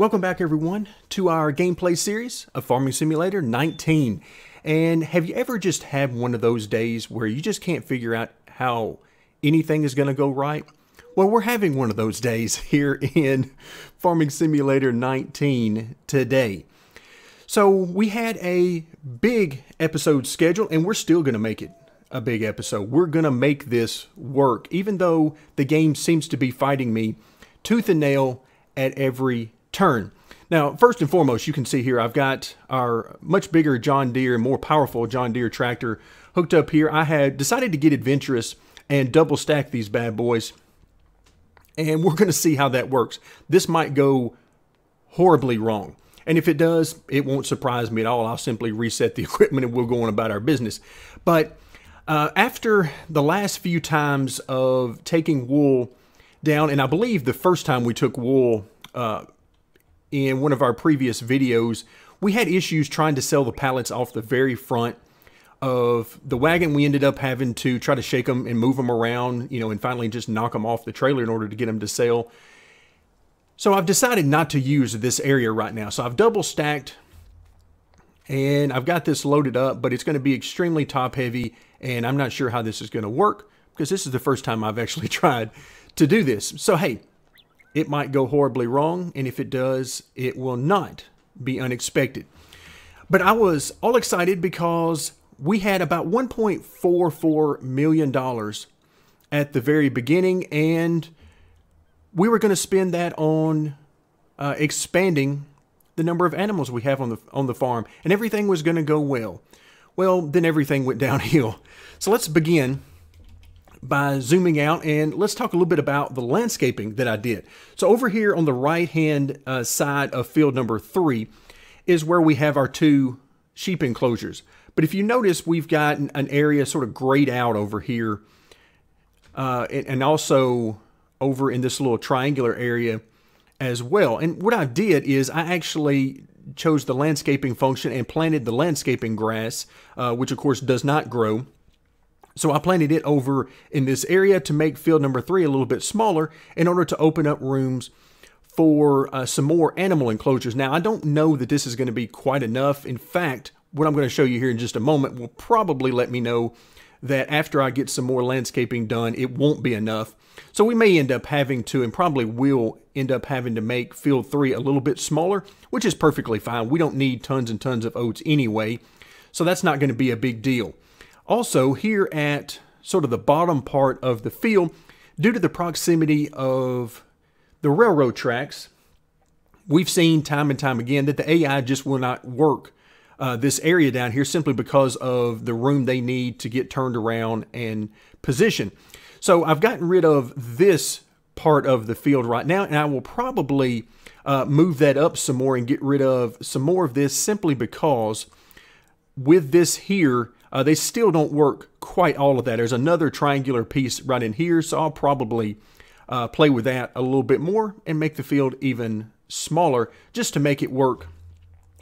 Welcome back everyone to our gameplay series of Farming Simulator 19. And have you ever just had one of those days where you just can't figure out how anything is going to go right? Well, we're having one of those days here in Farming Simulator 19 today. So we had a big episode scheduled and we're still going to make it a big episode. We're going to make this work, even though the game seems to be fighting me tooth and nail at every turn. Now, first and foremost, you can see here I've got our much bigger John Deere and more powerful John Deere tractor hooked up here. I had decided to get adventurous and double stack these bad boys, and we're going to see how that works. This might go horribly wrong, and if it does, it won't surprise me at all. I'll simply reset the equipment and we'll go on about our business. But after the last few times of taking wool down, and I believe the first time we took wool in one of our previous videos, we had issues trying to sell the pallets off the very front of the wagon. We ended up having to try to shake them and move them around, and finally just knock them off the trailer in order to get them to sell. So I've decided not to use this area right now. So I've double stacked and I've got this loaded up, but it's going to be extremely top heavy and I'm not sure how this is going to work because this is the first time I've actually tried to do this. So hey, it might go horribly wrong, and if it does, it will not be unexpected. But I was all excited because we had about $1.44 million at the very beginning, and we were going to spend that on expanding the number of animals we have on the farm, and everything was going to go well. Well, then everything went downhill. So let's begin by zooming out and let's talk a little bit about the landscaping that I did. So over here on the right hand side of field number 3 is where we have our 2 sheep enclosures. But if you notice, we've got an area sort of grayed out over here and also over in this little triangular area as well. And what I did is I actually chose the landscaping function and planted the landscaping grass, which of course does not grow. So I planted it over in this area to make field number 3 a little bit smaller in order to open up rooms for some more animal enclosures. Now, I don't know that this is going to be quite enough. In fact, what I'm going to show you here in just a moment will probably let me know that after I get some more landscaping done, it won't be enough. So we may end up having to, and probably will end up having to make field 3 a little bit smaller, which is perfectly fine. We don't need tons and tons of oats anyway, so that's not going to be a big deal. Also, here at sort of the bottom part of the field, due to the proximity of the railroad tracks, we've seen time and time again that the AI just will not work this area down here simply because of the room they need to get turned around and position. So I've gotten rid of this part of the field right now, and I will probably move that up some more and get rid of some more of this simply because with this here, they still don't work quite all of that. There's another triangular piece right in here, so I'll probably play with that a little bit more and make the field even smaller just to make it work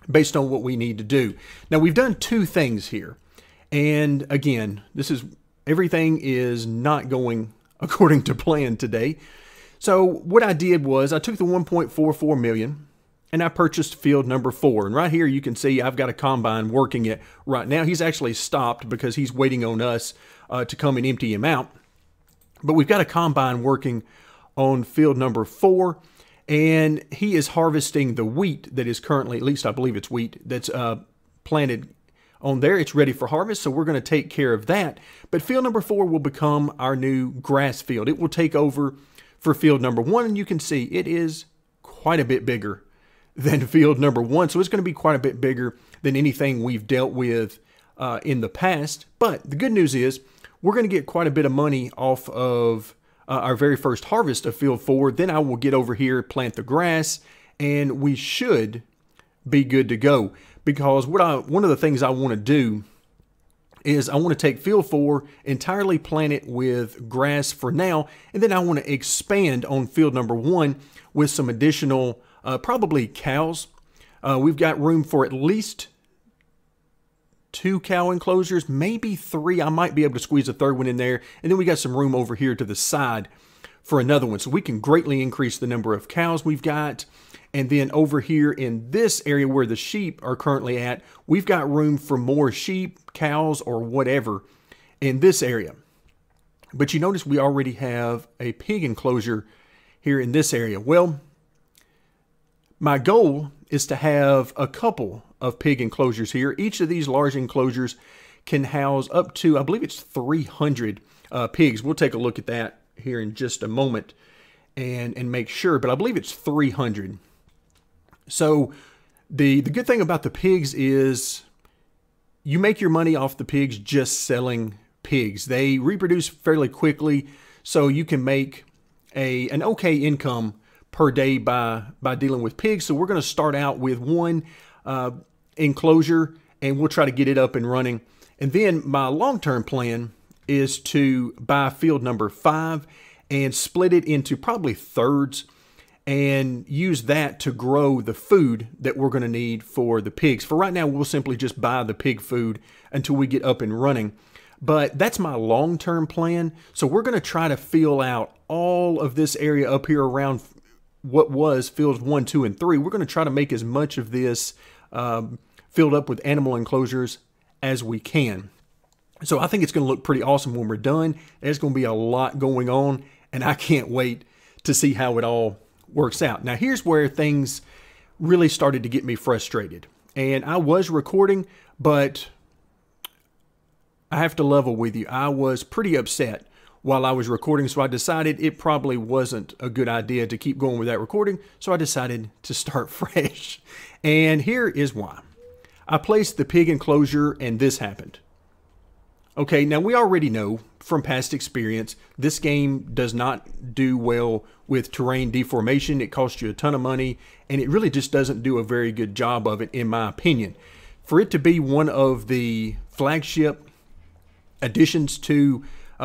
based on what we need to do. Now, we've done 2 things here, and again, everything is not going according to plan today. So what I did was I took the 1.44 million and I purchased field number 4. And right here you can see I've got a combine working it right now. He's actually stopped because he's waiting on us to come and empty him out. But we've got a combine working on field number 4. And he is harvesting the wheat that is currently, at least I believe it's wheat, that's planted on there. It's ready for harvest, so we're going to take care of that. But field number 4 will become our new grass field. It will take over for field number 1. And you can see it is quite a bit bigger than field number 1. So it's going to be quite a bit bigger than anything we've dealt with in the past. But the good news is we're going to get quite a bit of money off of our very first harvest of field 4. Then I will get over here, plant the grass, and we should be good to go. Because one of the things I want to do is I want to take field 4, entirely plant it with grass for now, and then I want to expand on field number 1 with some additional probably cows. We've got room for at least 2 cow enclosures, maybe 3. I might be able to squeeze a 3rd one in there. And then we got some room over here to the side for another one. So we can greatly increase the number of cows we've got. And then over here in this area where the sheep are currently at, we've got room for more sheep, cows, or whatever in this area. But you notice we already have a pig enclosure here in this area. Well, my goal is to have a couple of pig enclosures here. Each of these large enclosures can house up to, I believe it's 300 pigs. We'll take a look at that here in just a moment and make sure, but I believe it's 300. So the good thing about the pigs is you make your money off the pigs just selling pigs. They reproduce fairly quickly, so you can make an okay income per day by dealing with pigs. So we're going to start out with one enclosure, and we'll try to get it up and running. And then my long-term plan is to buy field number 5 and split it into probably thirds and use that to grow the food that we're going to need for the pigs. For right now, we'll simply just buy the pig food until we get up and running. But that's my long-term plan. So we're going to try to fill out all of this area up here around what was fields 1, 2, and 3. We're going to try to make as much of this filled up with animal enclosures as we can. So I think it's going to look pretty awesome when we're done. There's going to be a lot going on, and I can't wait to see how it all works out. Now, here's where things really started to get me frustrated. And I was recording, but I have to level with you. I was pretty upset while I was recording, so I decided it probably wasn't a good idea to keep going with that recording, so I decided to start fresh. And here is why. I placed the pig enclosure, and this happened. Okay, now we already know from past experience, this game does not do well with terrain deformation. It costs you a ton of money, and it really just doesn't do a very good job of it, in my opinion. For it to be one of the flagship additions to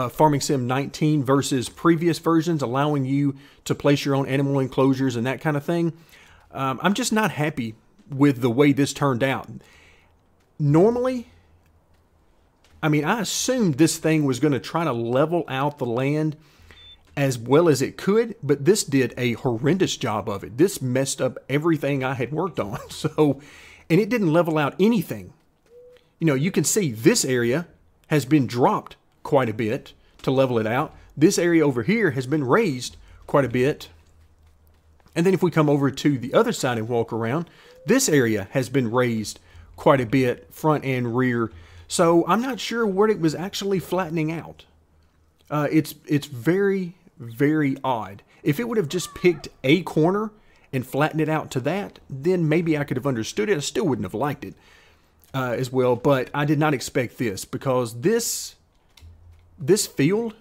Farming Sim 19 versus previous versions, allowing you to place your own animal enclosures and that kind of thing, I'm just not happy with the way this turned out. Normally, I mean, I assumed this thing was going to try to level out the land as well as it could, but this did a horrendous job of it. This messed up everything I had worked on. And it didn't level out anything. You know, you can see this area has been dropped quite a bit to level it out. This area over here has been raised quite a bit. And then if we come over to the other side and walk around, this area has been raised quite a bit, front and rear. So I'm not sure what it was actually flattening out. It's very, very odd. If it would have just picked a corner and flattened it out to that, then maybe I could have understood it. I still wouldn't have liked it as well, but I did not expect this, because this field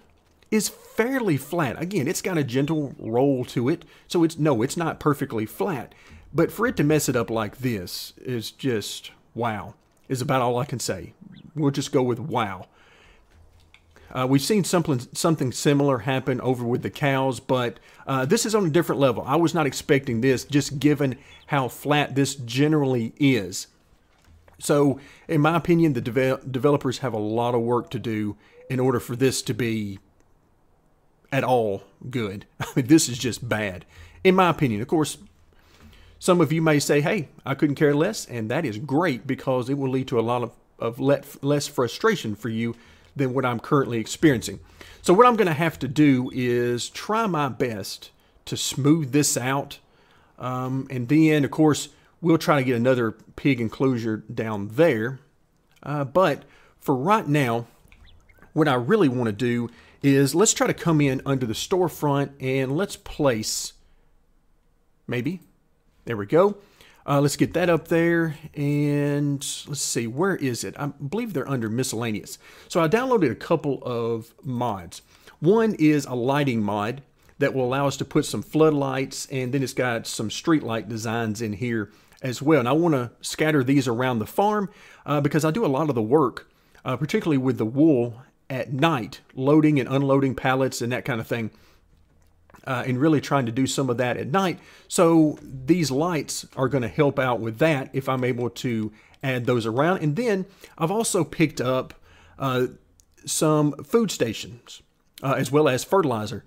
is fairly flat. Again, it's got a gentle roll to it, so it's not perfectly flat. But for it to mess it up like this is just wow, is about all I can say. We'll just go with wow. We've seen something similar happen over with the cows, but this is on a different level. I was not expecting this, just given how flat this generally is. So, in my opinion, the developers have a lot of work to do in order for this to be at all good. I mean, this is just bad, in my opinion. Of course, some of you may say, hey, I couldn't care less, and that is great, because it will lead to a lot of less frustration for you than what I'm currently experiencing. So what I'm going to have to do is try my best to smooth this out, and then, of course, we'll try to get another pig enclosure down there. But for right now, what I really want to do is let's try to come in under the storefront and let's place, maybe, there we go. Let's get that up there, and let's see, where is it? I believe they're under miscellaneous. So I downloaded a couple of mods. One is a lighting mod that will allow us to put some floodlights, and then it's got some street light designs in here as well. And I want to scatter these around the farm because I do a lot of the work, particularly with the wool at night, loading and unloading pallets and that kind of thing. And really trying to do some of that at night. So these lights are going to help out with that if I'm able to add those around. And then I've also picked up some food stations as well as fertilizer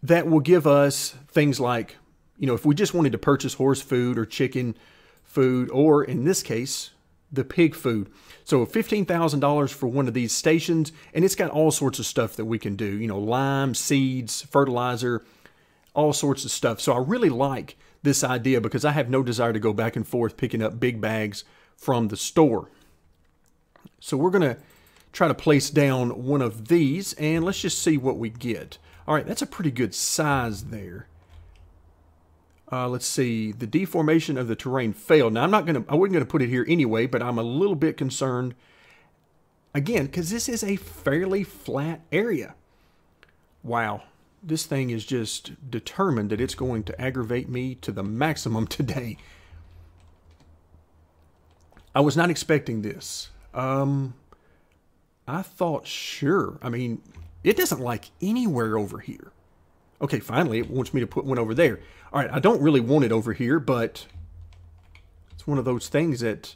that will give us things like You know, if we just wanted to purchase horse food or chicken food, or in this case, the pig food. So $15,000 for one of these stations, and it's got all sorts of stuff that we can do. You know, lime, seeds, fertilizer, all sorts of stuff. So I really like this idea because I have no desire to go back and forth picking up big bags from the store. So we're going to try to place down one of these, and let's just see what we get. All right, that's a pretty good size there. Let's see, the deformation of the terrain failed. Now, I wasn't gonna put it here anyway, but I'm a little bit concerned, again, because this is a fairly flat area. Wow, this thing is just determined that it's going to aggravate me to the maximum today. I was not expecting this. I thought, sure, I mean, it doesn't like anywhere over here. Okay, finally, it wants me to put one over there. All right, I don't really want it over here, but it's one of those things that,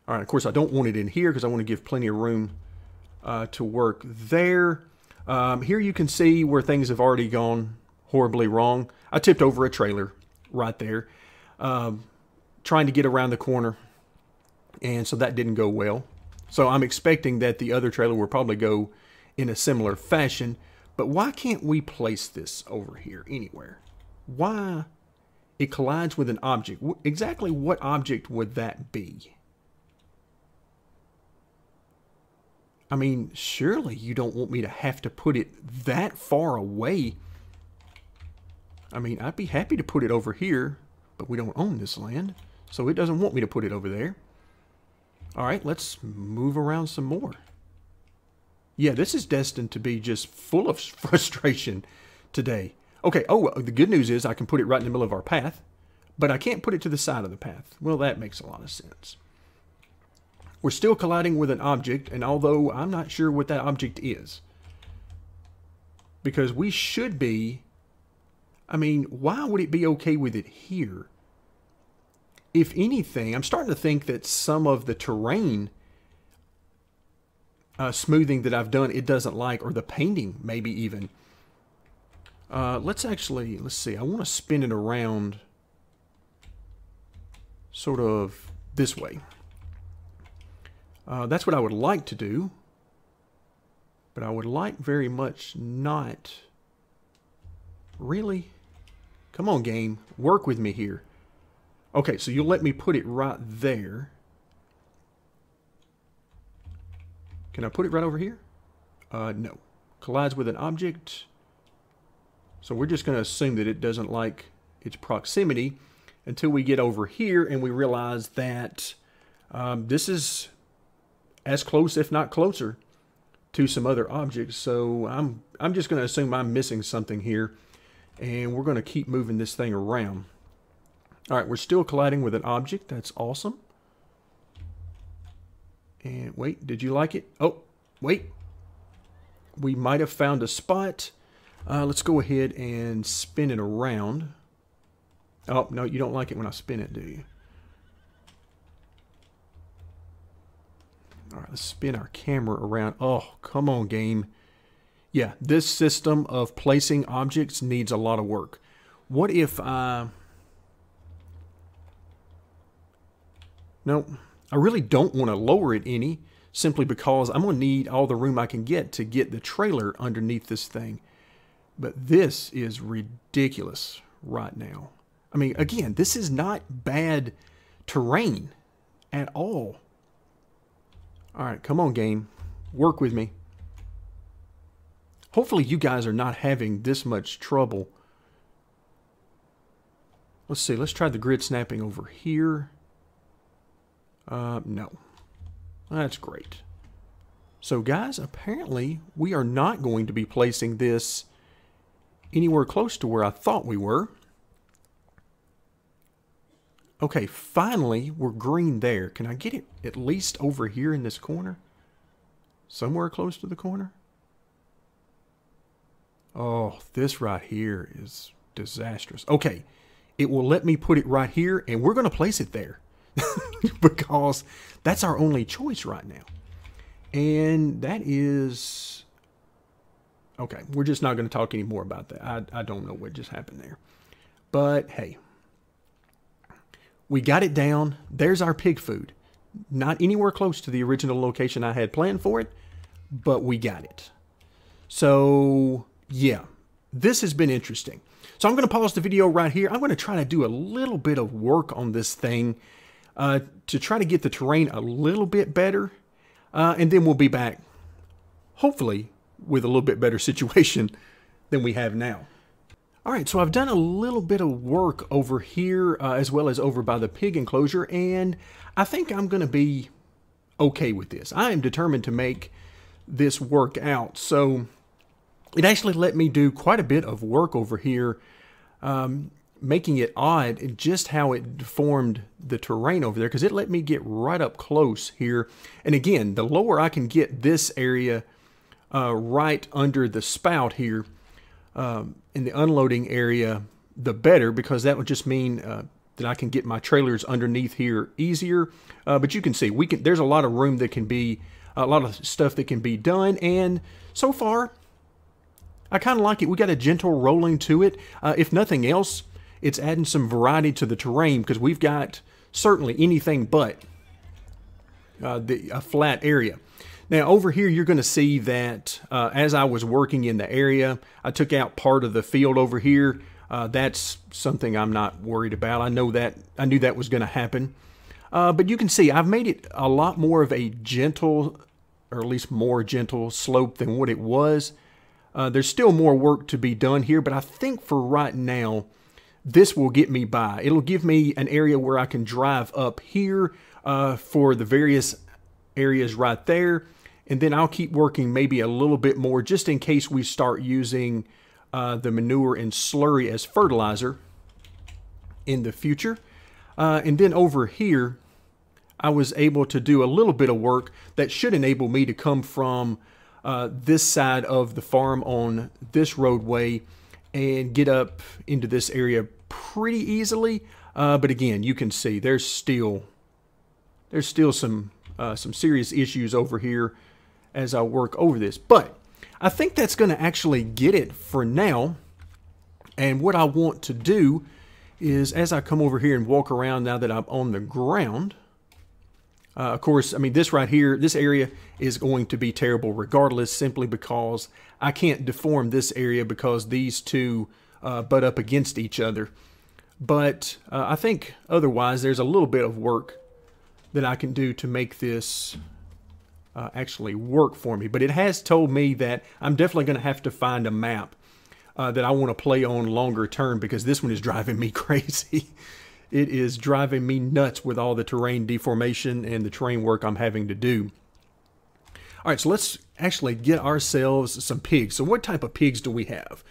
all right, of course, I don't want it in here because I want to give plenty of room to work there. Here you can see where things have already gone horribly wrong. I tipped over a trailer right there, trying to get around the corner, and so that didn't go well. So I'm expecting that the other trailer will probably go in a similar fashion. But why can't we place this over here anywhere? Why? It collides with an object. Exactly what object would that be? I mean, surely you don't want me to have to put it that far away. I mean, I'd be happy to put it over here, but we don't own this land, so it doesn't want me to put it over there. All right, let's move around some more. Yeah, this is destined to be just full of frustration today. Okay, oh, the good news is I can put it right in the middle of our path, but I can't put it to the side of the path. Well, that makes a lot of sense. We're still colliding with an object, and although I'm not sure what that object is, because we should be, I mean, why would it be okay with it here? If anything, I'm starting to think that some of the terrain smoothing that I've done, it doesn't like, or the painting maybe even. Let's see, I want to spin it around sort of this way. That's what I would like to do, but I would like very much not. Really? Come on, game, work with me here. Okay, so you'll let me put it right there. Can I put it right over here? No. Collides with an object. So we're just going to assume that it doesn't like its proximity until we get over here and we realize that this is as close, if not closer, to some other objects. So I'm just going to assume I'm missing something here, and we're going to keep moving this thing around. All right, we're still colliding with an object. That's awesome. And wait, did you like it? Oh, wait. We might have found a spot. Let's go ahead and spin it around. Oh, no, you don't like it when I spin it, do you? All right, let's spin our camera around. Oh, come on, game. Yeah, this system of placing objects needs a lot of work. What if I... No, I really don't want to lower it any, simply because I'm going to need all the room I can get to get the trailer underneath this thing. But this is ridiculous right now. I mean, again, this is not bad terrain at all. All right, come on, game. Work with me. Hopefully you guys are not having this much trouble. Let's see. Let's try the grid snapping over here. No. That's great. So, guys, apparently we are not going to be placing this anywhere close to where I thought we were. Okay, finally, we're green there. Can I get it at least over here in this corner? Somewhere close to the corner? Oh, this right here is disastrous. Okay, it will let me put it right here, and we're going to place it there because that's our only choice right now. And that is... Okay, we're just not going to talk anymore about that. I don't know what just happened there. But hey, we got it down. There's our pig food. Not anywhere close to the original location I had planned for it, but we got it. So yeah, this has been interesting. So I'm going to pause the video right here. I'm going to try to do a little bit of work on this thing to try to get the terrain a little bit better. And then we'll be back, hopefully, with a little bit better situation than we have now. All right, so I've done a little bit of work over here as well as over by the pig enclosure, and I think I'm going to be okay with this. I am determined to make this work out. So it actually let me do quite a bit of work over here, making it odd just how it deformed the terrain over there, because it let me get right up close here. And again, the lower I can get this area right under the spout here, in the unloading area, the better, because that would just mean that I can get my trailers underneath here easier. But you can see there's a lot of room that can be, a lot of stuff that can be done, and so far I kind of like it. We got a gentle rolling to it. If nothing else, it's adding some variety to the terrain, because we've got certainly anything but a flat area. Now over here, you're going to see that as I was working in the area, I took out part of the field over here. That's something I'm not worried about. I knew that was going to happen. But you can see I've made it a lot more of a gentle, or at least more gentle slope than what it was. There's still more work to be done here, but I think for right now, this will get me by. It'll give me an area where I can drive up here for the various areas right there. And then I'll keep working maybe a little bit more just in case we start using the manure and slurry as fertilizer in the future. And then over here, I was able to do a little bit of work that should enable me to come from this side of the farm on this roadway and get up into this area pretty easily. But again, you can see there's still some serious issues over here as I work over this. But I think that's going to actually get it for now. And what I want to do is, as I come over here and walk around now that I'm on the ground, of course, I mean, this right here, this area is going to be terrible regardless, simply because I can't deform this area because these two butt up against each other. But I think otherwise there's a little bit of work that I can do to make this actually work for me. But it has told me that I'm definitely going to have to find a map that I want to play on longer term, because this one is driving me crazy. It is driving me nuts with all the terrain deformation and the terrain work I'm having to do. All right, so let's actually get ourselves some pigs. So what type of pigs do we have?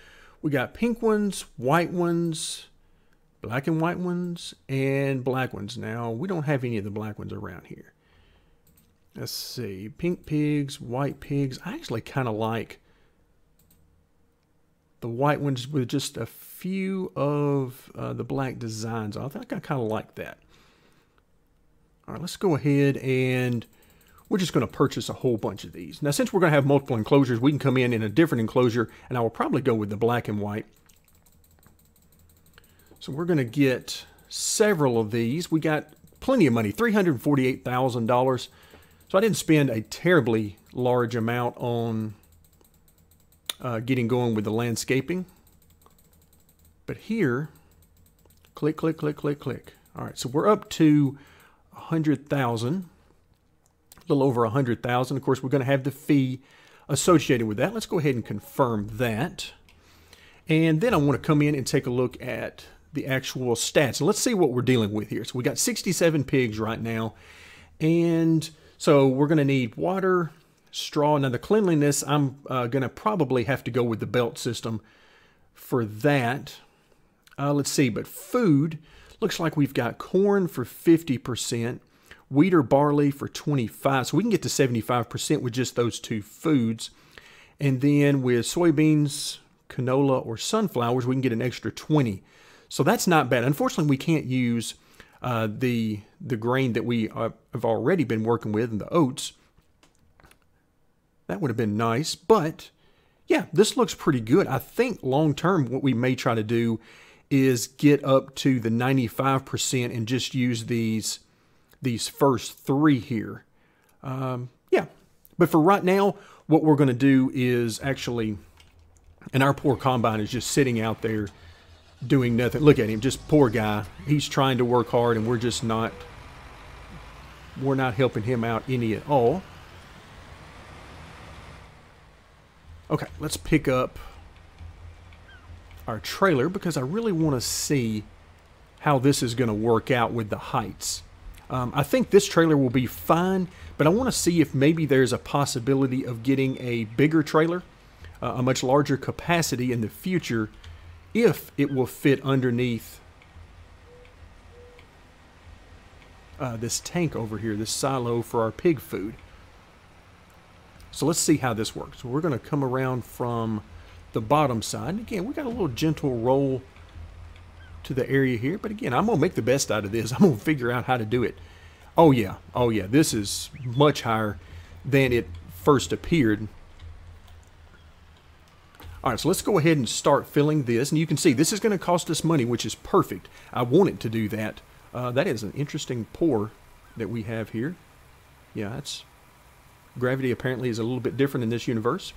We got pink ones, white ones, black and white ones, and black ones. Now, we don't have any of the black ones around here. Let's see, pink pigs, white pigs. I actually kind of like the white ones with just a few of the black designs. I think I kind of like that. All right, let's go ahead and we're just going to purchase a whole bunch of these. Now, since we're going to have multiple enclosures, we can come in a different enclosure, and I will probably go with the black and white. So we're going to get several of these. We got plenty of money, $348,000. So I didn't spend a terribly large amount on getting going with the landscaping. But here, click, click, click, click, click. All right, so we're up to 100,000, a little over 100,000. Of course, we're going to have the fee associated with that. Let's go ahead and confirm that. And then I want to come in and take a look at the actual stats. And let's see what we're dealing with here. So we got 67 pigs right now. And so we're going to need water, straw. Now the cleanliness, I'm going to probably have to go with the belt system for that. Let's see, but food, looks like we've got corn for 50%, wheat or barley for 25%. So we can get to 75% with just those two foods. And then with soybeans, canola, or sunflowers, we can get an extra 20. So that's not bad. Unfortunately, we can't use the grain that we have already been working with, and the oats. That would have been nice, but yeah, this looks pretty good. I think long term what we may try to do is get up to the 95% and just use these first three here. Yeah, but for right now, what we're going to do is actually, and our poor combine is just sitting out there doing nothing. Look at him, just poor guy. He's trying to work hard, and we're not helping him out any at all. Okay, let's pick up our trailer because I really want to see how this is going to work out with the heights. I think this trailer will be fine, but I want to see if maybe there's a possibility of getting a bigger trailer, a much larger capacity in the future, if it will fit underneath this tank over here, this silo for our pig food. So let's see how this works. So we're going to come around from the bottom side. And again, we got a little gentle roll to the area here, but again, I'm going to make the best out of this. I'm going to figure out how to do it. Oh yeah, this is much higher than it first appeared. All right, so let's go ahead and start filling this, and you can see this is going to cost us money, which is perfect. I want it to do that. That is an interesting pour that we have here. Yeah, that's gravity apparently is a little bit different in this universe.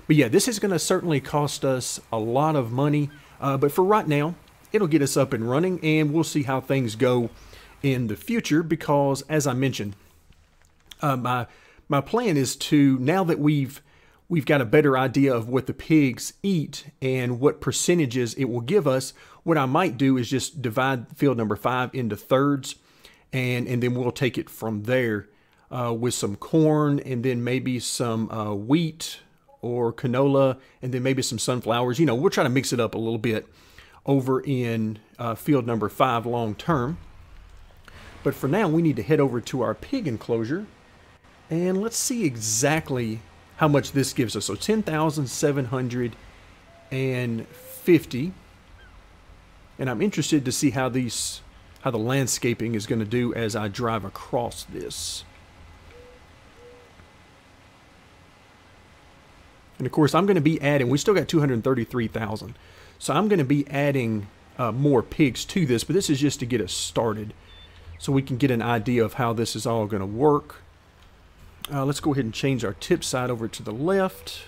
But yeah, this is going to certainly cost us a lot of money, but for right now, it'll get us up and running, and we'll see how things go in the future because, as I mentioned, my plan is to, now that we've got a better idea of what the pigs eat and what percentages it will give us, what I might do is just divide field number 5 into thirds, and then we'll take it from there with some corn and then maybe some wheat or canola and then maybe some sunflowers. You know, we'll try to mix it up a little bit over in field number 5 long term. But for now, we need to head over to our pig enclosure and let's see exactly how much this gives us. So 10,750. And I'm interested to see how the landscaping is going to do as I drive across this. And of course, I'm going to be adding, we still got 233,000. So I'm going to be adding more pigs to this, but this is just to get us started so we can get an idea of how this is all going to work. Let's go ahead and change our tip side over to the left.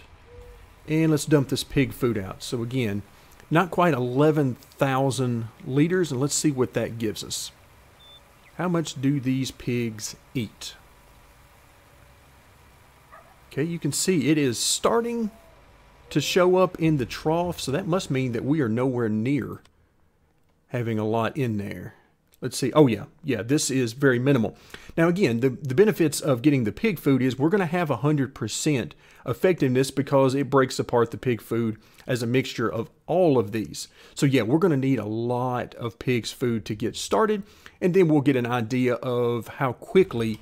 And let's dump this pig food out. So again, not quite 11,000 liters. And let's see what that gives us. How much do these pigs eat? Okay, you can see it is starting to show up in the trough. So that must mean that we are nowhere near having a lot in there. Let's see. Oh, yeah, this is very minimal. Now, again, the benefits of getting the pig food is we're going to have 100% effectiveness because it breaks apart the pig food as a mixture of all of these. So, yeah, we're going to need a lot of pig's food to get started, and then we'll get an idea of how quickly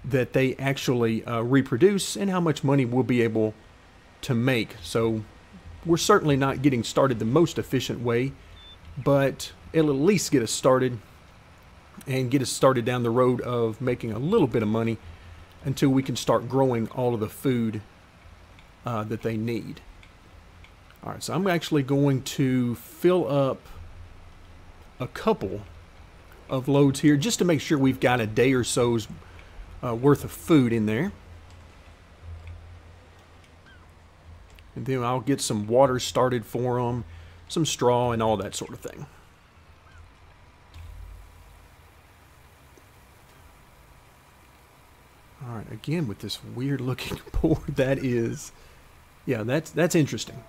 that they actually reproduce and how much money we'll be able to make. So, we're certainly not getting started the most efficient way, but it'll at least get us started and get us started down the road of making a little bit of money until we can start growing all of the food that they need. All right, so I'm actually going to fill up a couple of loads here just to make sure we've got a day or so's worth of food in there. And then I'll get some water started for them, some straw and all that sort of thing. All right, again with this weird looking board, that is, yeah, that's interesting.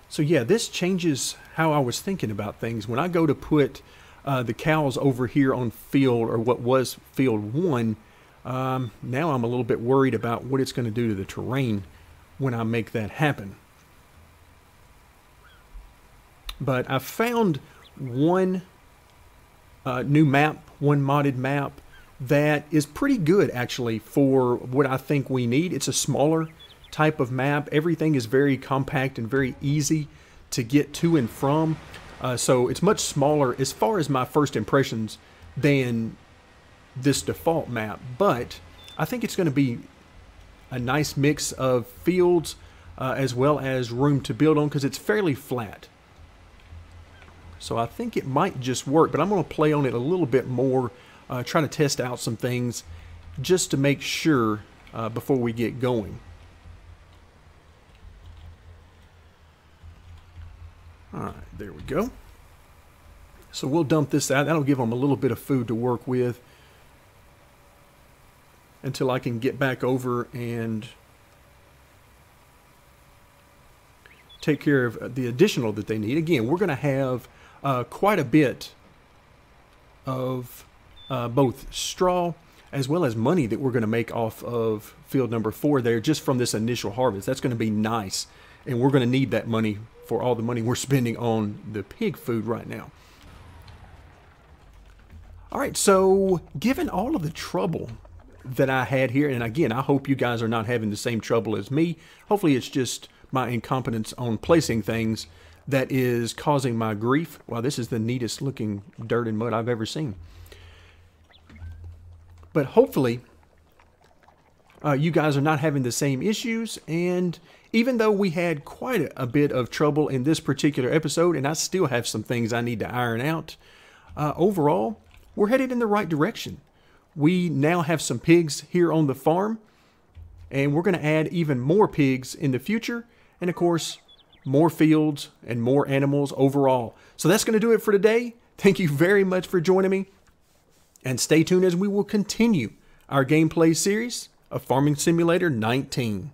So yeah, this changes how I was thinking about things. When I go to put the cows over here on field, or what was field 1, now I'm a little bit worried about what it's going to do to the terrain when I make that happen. But I found one new map, one modded map that is pretty good actually for what I think we need. It's a smaller type of map. Everything is very compact and very easy to get to and from. So it's much smaller as far as my first impressions than this default map. But I think it's going to be a nice mix of fields, as well as room to build on because it's fairly flat. So I think it might just work, but I'm going to play on it a little bit more, try to test out some things just to make sure before we get going. All right, there we go. So we'll dump this out. That'll give them a little bit of food to work with until I can get back over and take care of the additional that they need. Again, we're going to have quite a bit of both straw as well as money that we're going to make off of field number 4 there just from this initial harvest. That's going to be nice, and we're going to need that money for all the money we're spending on the pig food right now. All right, so given all of the trouble that I had here, and again, I hope you guys are not having the same trouble as me. Hopefully it's just my incompetence on placing things that is causing my grief. Wow, this is the neatest looking dirt and mud I've ever seen. But hopefully you guys are not having the same issues, and even though we had quite a bit of trouble in this particular episode, and I still have some things I need to iron out, overall, we're headed in the right direction. We now have some pigs here on the farm, and we're going to add even more pigs in the future, and of course, more fields and more animals overall. So that's going to do it for today. Thank you very much for joining me, and stay tuned as we will continue our gameplay series of Farming Simulator 19.